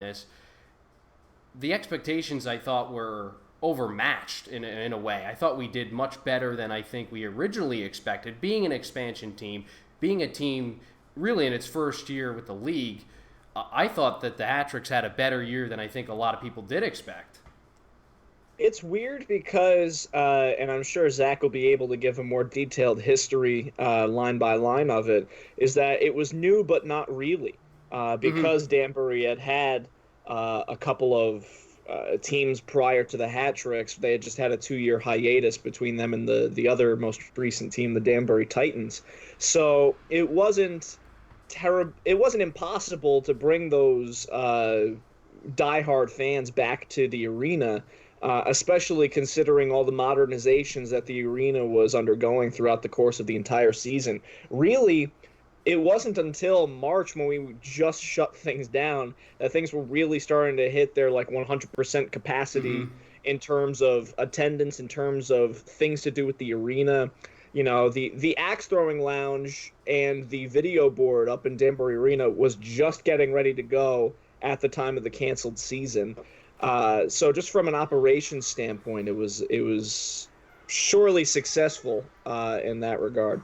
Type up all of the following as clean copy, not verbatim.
McGinniss, the expectations I thought were overmatched in a way. I thought we did much better than I think we originally expected. Being an expansion team, being a team really in its first year with the league, I thought that the Hat-Tricks had a better year than I think a lot of people did expect. It's weird because, and I'm sure Zach will be able to give a more detailed history, line by line of it, is that it was new but not really, Mm-hmm. because Danbury had a couple of teams prior to the Hat Tricks. They had just had a 2-year hiatus between them and the other most recent team, the Danbury Titans. So it wasn't terrible. It wasn't impossible to bring those diehard fans back to the arena, especially considering all the modernizations that the arena was undergoing throughout the course of the entire season. Really, it wasn't until March when we just shut things down that things were really starting to hit their like 100% capacity Mm-hmm. in terms of attendance, in terms of things to do with the arena. You know, the axe throwing lounge and the video board up in Danbury Arena was just getting ready to go at the time of the canceled season. So just from an operations standpoint, it was surely successful in that regard.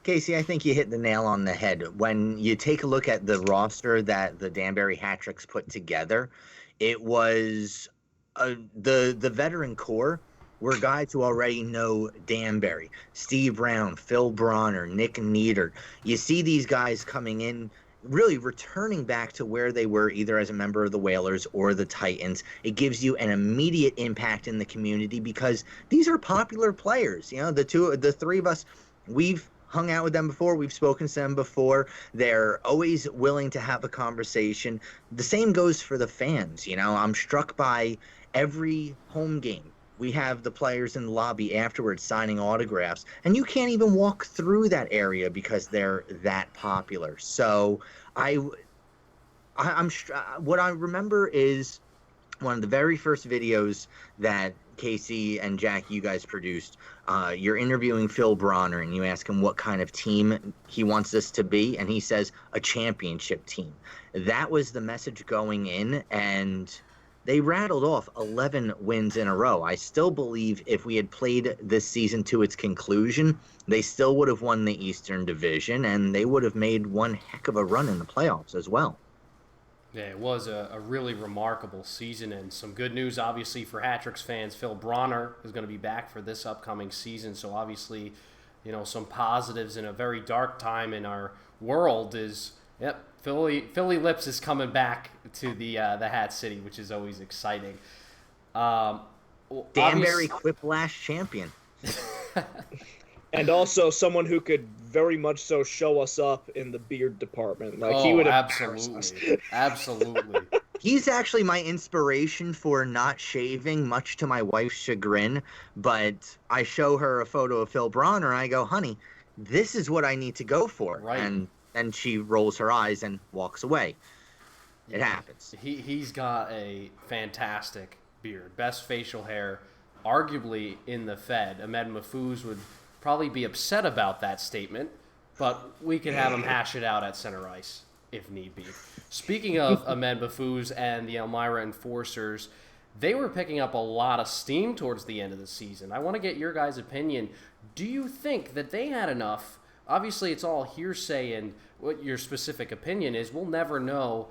Casey, I think you hit the nail on the head. When you take a look at the roster that the Danbury Hat-Tricks put together, it was the veteran core were guys who already know Danbury, Steve Brown, Phil Bronner, Nick Nieder. You see these guys coming in, really returning back to where they were either as a member of the Whalers or the Titans. It gives you an immediate impact in the community because these are popular players. You know, the three of us, we've hung out with them before. We've spoken to them before. They're always willing to have a conversation. The same goes for the fans. You know, I'm struck by every home game. We have the players in the lobby afterwards signing autographs, and you can't even walk through that area because they're that popular. So I, I'm what I remember is one of the very first videos that Casey and Jack, you guys produced. You're interviewing Phil Bronner, and you ask him what kind of team he wants this to be, and he says a championship team. That was the message going in, and they rattled off 11 wins in a row. I still believe if we had played this season to its conclusion, they still would have won the Eastern Division, and they would have made one heck of a run in the playoffs as well. Yeah, it was a really remarkable season, and some good news, obviously, for Hat-Tricks fans. Phil Bronner is going to be back for this upcoming season, so obviously, some positives in a very dark time in our world is, yep, Philly Lips is coming back to the Hat City, which is always exciting. Um, Danbury obviously, Quiplash champion. And also someone who could very much so show us up in the beard department. Like he oh, would embarrass us. absolutely, absolutely. He's actually my inspiration for not shaving, much to my wife's chagrin. But I show her a photo of Phil Bronner, and I go, honey, this is what I need to go for. Right. And then she rolls her eyes and walks away. It Yeah, happens. he's got a fantastic beard, best facial hair, arguably in the Fed. Ahmed Mahfouz would probably be upset about that statement, but we could have him hash it out at center ice if need be. Speaking of Ahmed Mahfouz and the Elmira Enforcers, they were picking up a lot of steam towards the end of the season. I want to get your guys' opinion. Do you think that they had enough? Obviously, it's all hearsay, and what your specific opinion is, we'll never know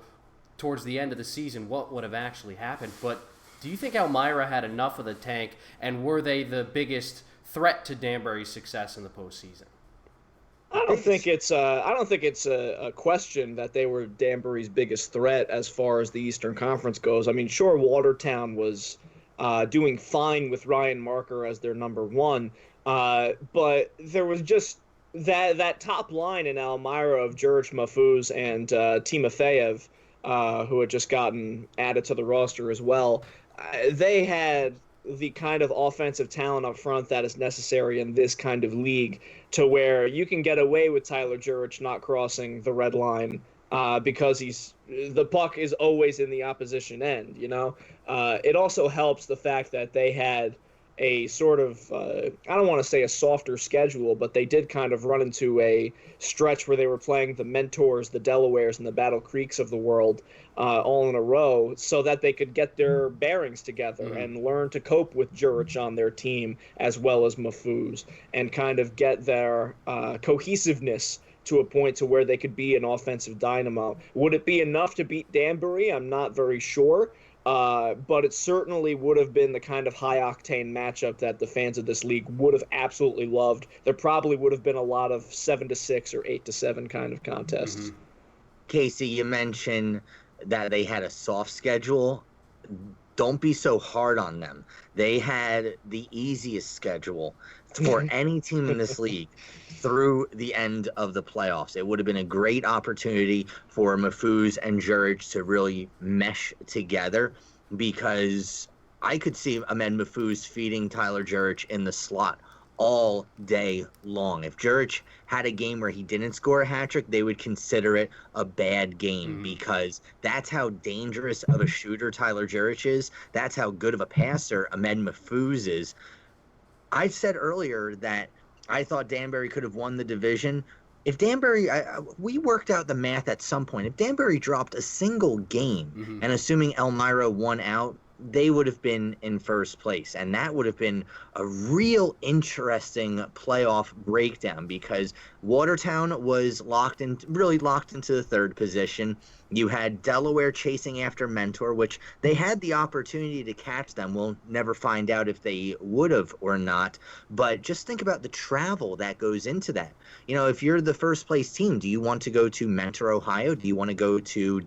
towards the end of the season what would have actually happened. But do you think Elmira had enough of the tank, and were they the biggest threat to Danbury's success in the postseason? I don't think it's a question that they were Danbury's biggest threat as far as the Eastern Conference goes. I mean, sure, Watertown was doing fine with Ryan Marker as their number one, but there was just that top line in Elmira of George Mahfouz and Timofeyev, who had just gotten added to the roster as well. They had the kind of offensive talent up front that is necessary in this kind of league to where you can get away with Tyler Jurich not crossing the red line because the puck is always in the opposition end. It also helps the fact that they had a sort of I don't want to say a softer schedule, but they did kind of run into a stretch where they were playing the Mentors, the Delawares, and the Battle Creeks of the world all in a row, so that they could get their bearings together and learn to cope with Jurich on their team as well as Mafuz, and kind of get their cohesiveness to a point to where they could be an offensive dynamo. Would it be enough to beat Danbury? I'm not very sure. But it certainly would have been the kind of high-octane matchup that the fans of this league would have absolutely loved. There probably would have been a lot of 7-6 or 8-7 kind of contests. Casey, you mentioned that they had a soft schedule. Don't be so hard on them. They had the easiest schedule for any team in this league through the end of the playoffs. It would have been a great opportunity for Mafuz and Jurich to really mesh together, because I could see Ahmed Mafuz feeding Tyler Jurich in the slot all day long. If Jurich had a game where he didn't score a hat trick, they would consider it a bad game, because that's how dangerous of a shooter Tyler Jurich is. That's how good of a passer Ahmed Mafuz is. I said earlier that I thought Danbury could have won the division. If Danbury, we worked out the math at some point. If Danbury dropped a single game, and assuming Elmira won out, they would have been in first place. And that would have been a real interesting playoff breakdown, because Watertown was really locked into the third position. You had Delaware chasing after Mentor, which they had the opportunity to catch them. We'll never find out if they would have or not. But just think about the travel that goes into that. You know, if you're the first place team, do you want to go to Mentor, Ohio? Do you want to go to,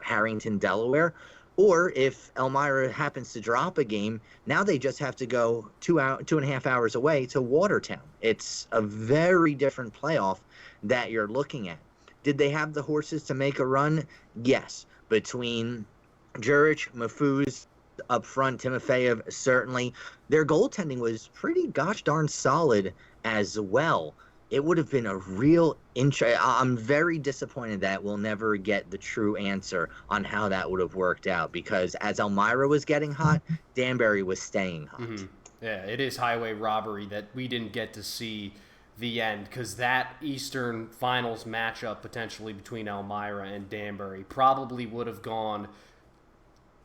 Harrington, Delaware? Or if Elmira happens to drop a game, now they just have to go 2.5 hours away to Watertown. It's a very different playoff that you're looking at. Did they have the horses to make a run? Yes. Between Jurich, Mafuz, up front, Timofeyev, certainly. Their goaltending was pretty gosh darn solid as well. It would have been a real I'm very disappointed that we'll never get the true answer on how that would have worked out, because as Elmira was getting hot, Danbury was staying hot. Yeah, it is highway robbery that we didn't get to see the end, because that Eastern Finals matchup potentially between Elmira and Danbury probably would have gone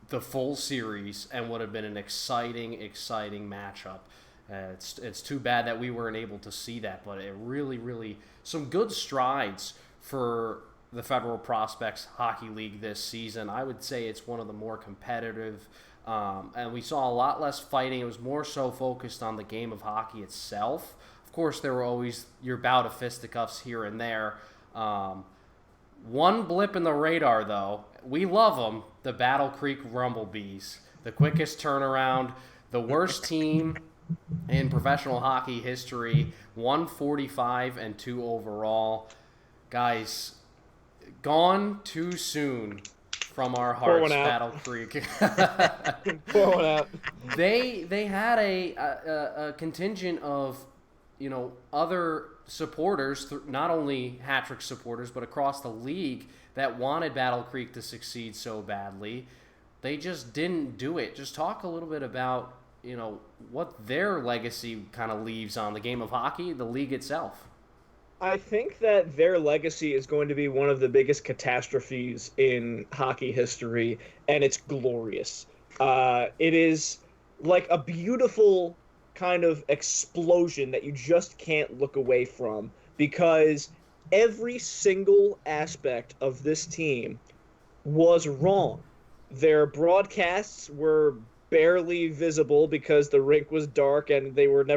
the full series and would have been an exciting matchup. It's too bad that we weren't able to see that, but it really some good strides for the Federal Prospects Hockey League this season. I would say it's one of the more competitive, and we saw a lot less fighting. It was more so focused on the game of hockey itself. Of course, there were always your bout of fisticuffs here and there. One blip in the radar, though, we love them, the Battle Creek Rumblebees. The quickest turnaround, the worst team in professional hockey history, 145-2 overall. Guys, gone too soon from our hearts, Battle Creek. Pour one out. They had a contingent of, other supporters, not only hat-trick supporters, but across the league, that wanted Battle Creek to succeed so badly. They just didn't do it. Just talk a little bit about what their legacy kind of leaves on the game of hockey, the league itself. I think that their legacy is going to be one of the biggest catastrophes in hockey history, and it's glorious. It is like a beautiful kind of explosion that you just can't look away from, because every single aspect of this team was wrong. Their broadcasts were barely visible because the rink was dark and they were like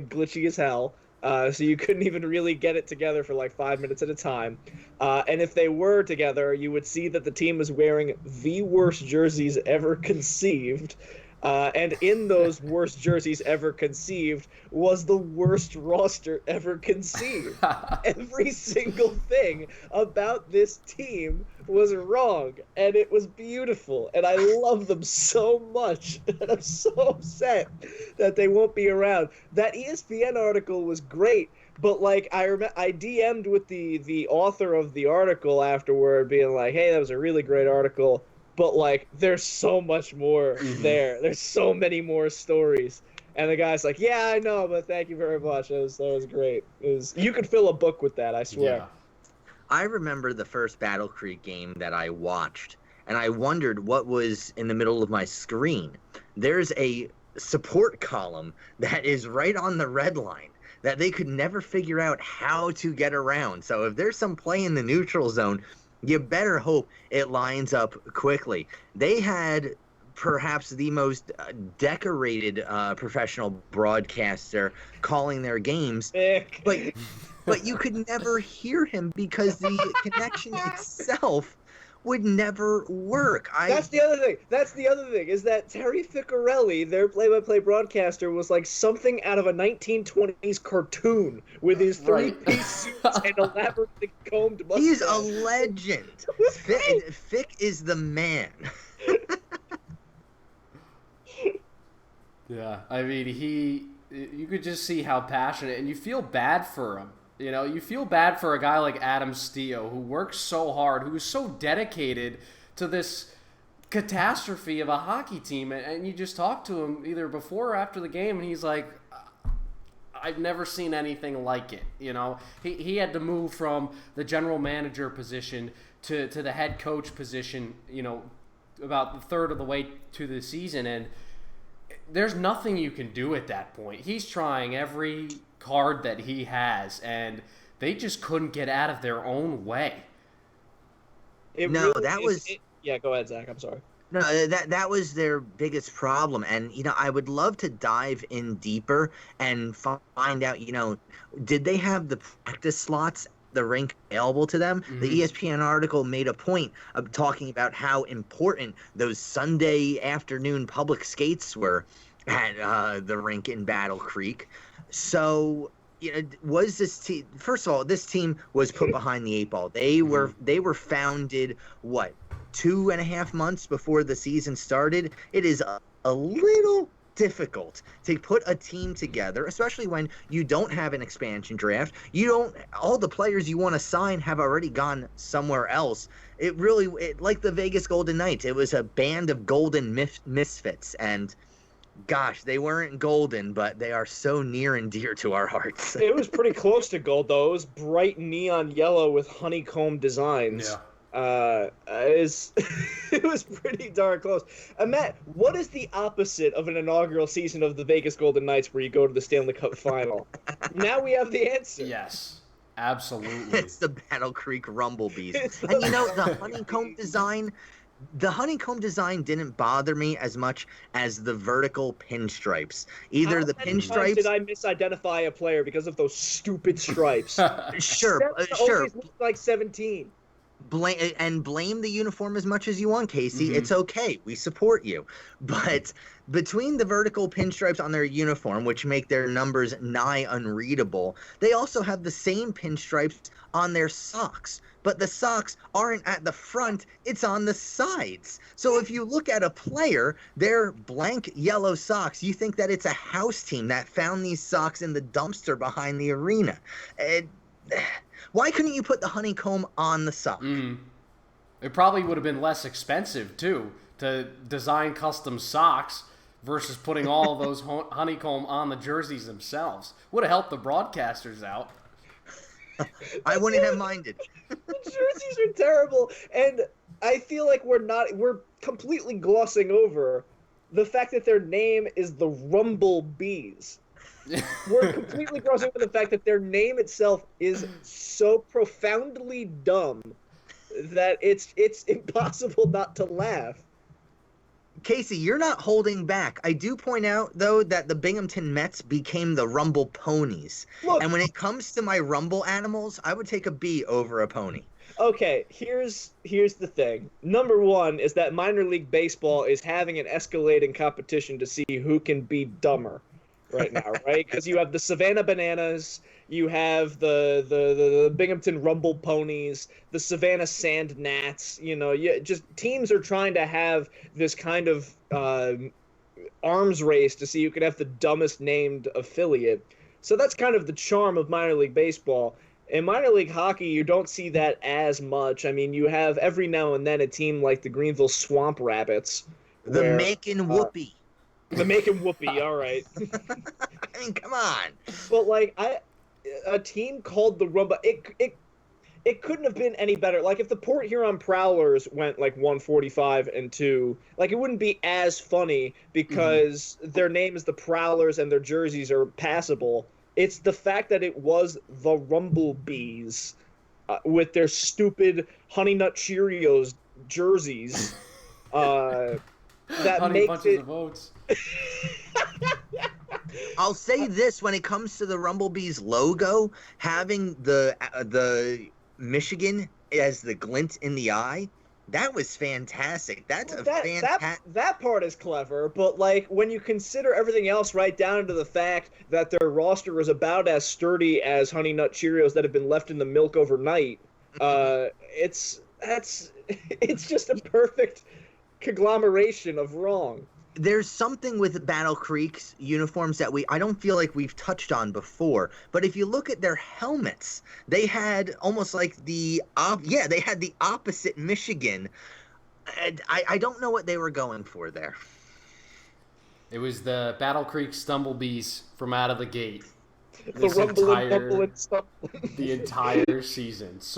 glitchy as hell. So you couldn't even really get it together for like 5 minutes at a time. And if they were together, you would see that the team was wearing the worst jerseys ever conceived. And in those worst jerseys ever conceived was the worst roster ever conceived. Every single thing about this team was wrong, and it was beautiful, and I love them so much, and I'm so upset that they won't be around. That ESPN article was great, but like I DM'd with the author of the article afterward, being like, "Hey, that was a really great article. but like there's so much more there. There's so many more stories. And the guy's like, "Yeah, I know, but thank you very much. That was great. You could fill a book with that, I swear." Yeah. I remember the first Battle Creek game that I watched, and I wondered what was in the middle of my screen. There's a support column that is right on the red line that they could never figure out how to get around. So if there's some play in the neutral zone, you better hope it lines up quickly. They had perhaps the most decorated professional broadcaster calling their games, but you could never hear him because the connection itself would never work. That's the other thing, is that Terry Ficcarelli, their play-by-play broadcaster, was like something out of a 1920s cartoon with his three-piece suits and elaborately combed mustache. He's a legend. Fick is the man. Yeah, I mean, you could just see how passionate, and you feel bad for him. You know, you feel bad for a guy like Adam Steele, who works so hard, who is so dedicated to this catastrophe of a hockey team, and you just talk to him either before or after the game, and he's like, I've never seen anything like it. You know, he had to move from the general manager position to the head coach position, you know, about the third of the way to the season, and there's nothing you can do at that point. He's trying every card that he has, and they just couldn't get out of their own way. Yeah, go ahead, Zach. I'm sorry. No, that was their biggest problem. And, you know, I would love to dive in deeper and find out, you know, did they have the practice slots, the rink available to them? Mm-hmm. The ESPN article made a point of talking about how important those Sunday afternoon public skates were at the rink in Battle Creek. So, you know, was this team? First of all, this team was put behind the eight ball. They were founded 2.5 months before the season started. It is a little difficult to put a team together, especially when you don't have an expansion draft. All the players you want to sign have already gone somewhere else. It like the Vegas Golden Knights. It was a band of golden misfits, and gosh, they weren't golden, but they are so near and dear to our hearts. It was pretty close to gold, though. It was bright neon yellow with honeycomb designs. Yeah. It was pretty darn close. Matt, what is the opposite of an inaugural season of the Vegas Golden Knights where you go to the Stanley Cup final? Now we have the answer. Yes, absolutely. It's the Battle Creek Rumblebees. And you know, the honeycomb design didn't bother me as much as the vertical pinstripes. How the pinstripes. Did I misidentify a player because of those stupid stripes? Sure. Always looked like 17. Blame the uniform as much as you want, Casey. Mm-hmm. It's okay. We support you. But between the vertical pinstripes on their uniform, which make their numbers nigh unreadable, they also have the same pinstripes on their socks. But the socks aren't at the front, it's on the sides. So if you look at a player, their blank yellow socks, you think that it's a house team that found these socks in the dumpster behind the arena. Why couldn't you put the honeycomb on the sock? It probably would have been less expensive, too, to design custom socks versus putting all of those honeycomb on the jerseys themselves. Would have helped the broadcasters out. I wouldn't have minded. The jerseys are terrible, and I feel like we're completely glossing over the fact that their name is the Rumblebees. We're completely glossing over the fact that their name itself is so profoundly dumb that it's impossible not to laugh. Casey, you're not holding back. I do point out, though, that the Binghamton Mets became the Rumble Ponies. Look, and when it comes to my Rumble animals, I would take a bee over a pony. Okay, here's the thing. Number one is that minor league baseball is having an escalating competition to see who can be dumber right now, right? Because you have the Savannah Bananas, you have the Binghamton Rumble Ponies, the Savannah Sand Gnats. You know, just teams are trying to have this kind of arms race to see who can have the dumbest named affiliate. So that's kind of the charm of minor league baseball. In minor league hockey, you don't see that as much. I mean, you have every now and then a team like the Greenville Swamp Rabbits, The where making whoopee. the making whoopee. All right, I mean, come on. but like a team called the Rumba, it couldn't have been any better. Like if the Port Huron Prowlers went like 145-2, like it wouldn't be as funny because their name is the Prowlers and their jerseys are passable. It's the fact that it was the Rumblebees with their stupid Honey Nut Cheerios jerseys that Honey makes bunches it. of oats. I'll say this: when it comes to the Rumblebees logo, having the Michigan as the glint in the eye, that was fantastic. That's a fantastic. That part is clever, but like when you consider everything else, right down to the fact that their roster is about as sturdy as Honey Nut Cheerios that have been left in the milk overnight, it's just a perfect conglomeration of wrong. There's something with Battle Creek's uniforms that I don't feel like we've touched on before. But if you look at their helmets, they had almost like they had the opposite Michigan. And I don't know what they were going for there. It was the Battle Creek Stumblebees from out of the gate. The rumbling, bumbling stuff. The entire season. So